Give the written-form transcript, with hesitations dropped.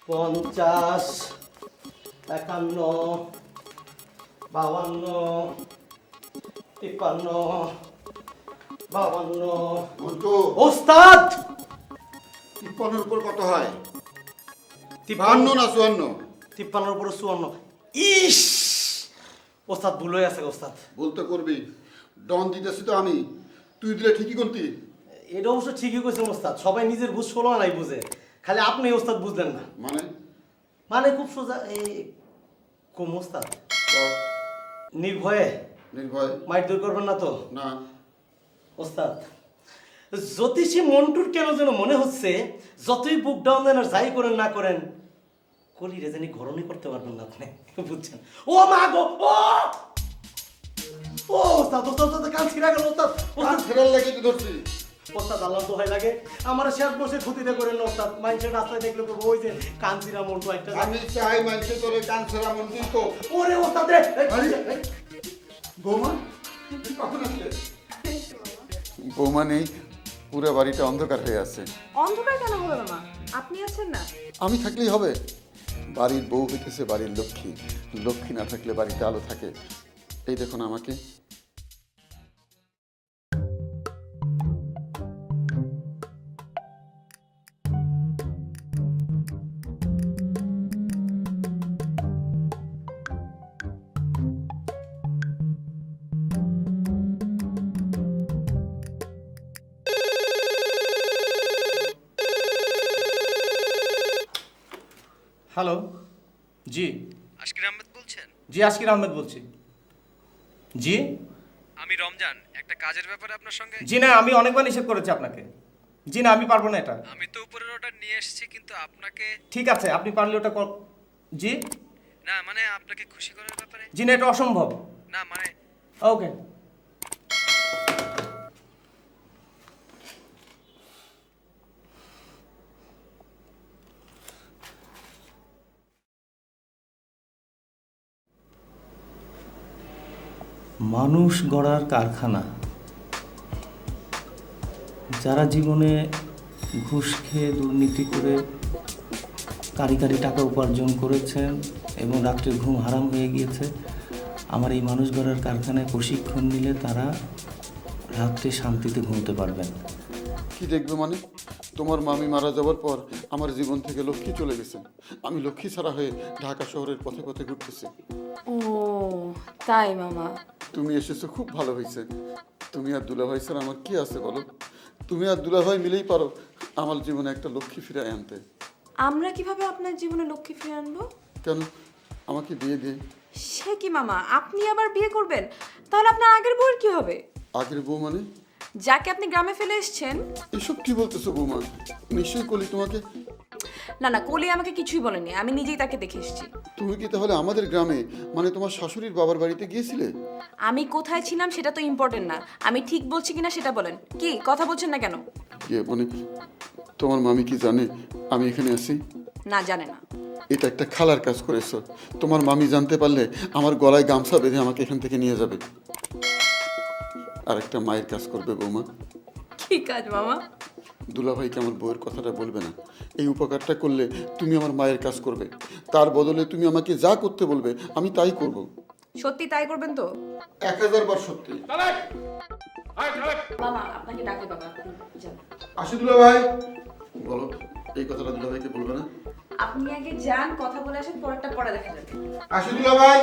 50, 51, 52, 53, 52। মন্টু, ওস্তাদ 53 উপর কত হয়? 53 52 না 54? 53 উপর 54। ইস, ওস্তাদ ভুল হয়ে আছে ওস্তাদ। বলতে করবি, ডন দিতেছি তো আমি, তুই দিলে ঠিকই করতি। এটা অবশ্য ঠিকই কইছেন ওস্তাদ, সবাই নিজের বুঝ ষোলো নাই বুঝে, খালি আপনি ওস্তাদ বুঝলেন না। মানে মানে খুব সোজা এই কম ওস্তাদ, কর, নির্ভয়ে নির্ভয় মাইট দূর করবেন না তো না। ওস্তাদ? জ্যোতিষী মন্টুর কেন যেন মনে হচ্ছে যতই বুক ডাউন দেন আর যাই করেন না করেন কলিরে জানি ঘরণই করতে পারবেন না আপনি, বুঝছেন? ও মা গো, ও ওস্তাদ ওস্তাদ ওস্তাদ কান ছিঁড়া গেল ওস্তাদ। কান ফেরার লাগে কি ধরছি? ওস্তাদ আল্লাহ দোহাই লাগে আমার শেষ বসে ক্ষতিতে করেন না ওস্তাদ, মানুষের রাস্তায় দেখলে তো ওই যে কান ছিঁড়া মন্টু একটা। আমি চাই মানুষের তোরে কান ফেরা মন্টু তো। ওরে ওস্তাদ রে, বৌমা, তুই কখন আসলে? বৌমা নেই, পুরো বাড়িটা অন্ধকার হয়ে আছে। অন্ধকার কেন হবে মামা? আপনি আছেন না? আমি থাকলেই হবে? বাড়ির বউ হইতেছে বাড়ির লক্ষ্মী, লক্ষ্মী না থাকলে বাড়িতে আলো থাকে। এই দেখুন আমাকে। হ্যালো, জি আশকির আহমেদ বলছেন? জি আশকির আহমেদ বলছি। জি আমি রমজান, একটা কাজের ব্যাপারে আপনার সঙ্গে। জি না, আমি অনেকবার নিষেধ করেছি আপনাকে। জি না, আমি পারবো না এটা। আমি তো উপরের অর্ডার নিয়ে এসেছি, কিন্তু আপনাকে। ঠিক আছে, আপনি পারলে ওটা জি না মানে আপনাকে খুশি করার ব্যাপারে। জি না, এটা অসম্ভব। না মানে ওকে। মানুষ গড়ার কারখানা, যারা জীবনে ঘুষ খেয়ে দুর্নীতি করে কারি কারি টাকা উপার্জন করেছেন এবং রাত্রে ঘুম হারাম হয়ে গিয়েছে, আমার এই মানুষ গড়ার কারখানায় প্রশিক্ষণ নিলে তারা রাত্রে শান্তিতে ঘুমতে পারবেন। কি দেখবে মানে? তোমার মামি মারা যাওয়ার পর আমার জীবন থেকে লক্ষ্মী চলে গেছে। আমি লক্ষ্মী ছাড়া হয়ে ঢাকা শহরের পথে পথে ঘুরতেছি। ও তাই মামা? তুমি এসেছো, খুব ভালো হয়েছে। তুমি আর দুলাভাই স্যার আমার কি আছে বলো? তুমি আর দুলাভাই মিলেই পারো আমার জীবনে একটা লক্ষ্মী ফিরে আনতে। আমরা কিভাবে আপনার জীবনে লক্ষ্মী ফিরে আনবো? কেন? আমাকে বিয়ে দিয়ে। সে কি মামা, আপনি আবার বিয়ে করবেন? তাহলে আপনার আগের বউয়ের কি হবে? আগের বউ মানে? যাকে আপনি গ্রামে ফেলে এসেছেন। এসব কি বলতেছো বৌমা? নিশ্চয়ই কলি তোমাকে। না না, কলি আমাকে কিছুই বলেনি, আমি নিজেই তাকে দেখে এসেছি। তুমি কি তাহলে আমাদের গ্রামে, মানে তোমার শাশুড়ির বাবার বাড়িতে গিয়েছিলে? আমি কোথায় ছিলাম সেটা তো ইম্পর্টেন্ট না, আমি ঠিক বলছি কিনা সেটা বলেন। কি কথা বলছেন না কেন? কে মানে, তোমার মামি কি জানে আমি এখানে আছি? না, জানে না। এটা একটা খালার কাজ করেছো। তোমার মামি জানতে পারলে আমার গলায় গামছা বেঁধে আমাকে এখান থেকে নিয়ে যাবে। আর একটা মায়ের কাজ করবে বৌমা। কি কাজ মামা? দুলাভাইকে আমার বউয়ের কথাটা বলবে না। এই উপকারটা করলে তুমি আমার মায়ের কাজ করবে। তার বদলে তুমি আমাকে যা করতে বলবে আমি তাই করব। সত্যি তাই করবেন তো? 1000 বার সত্যি। মামা আপনাকে ডাকে বাবা, আপনি যান। আসি দুলাভাই। বলো, এই কথাটা দুলাভাইকে বলবে না? আপনি আগে যান, কথা বলে আসেন, পরেরটা পরে দেখা যাবে। আসি দুলাভাই।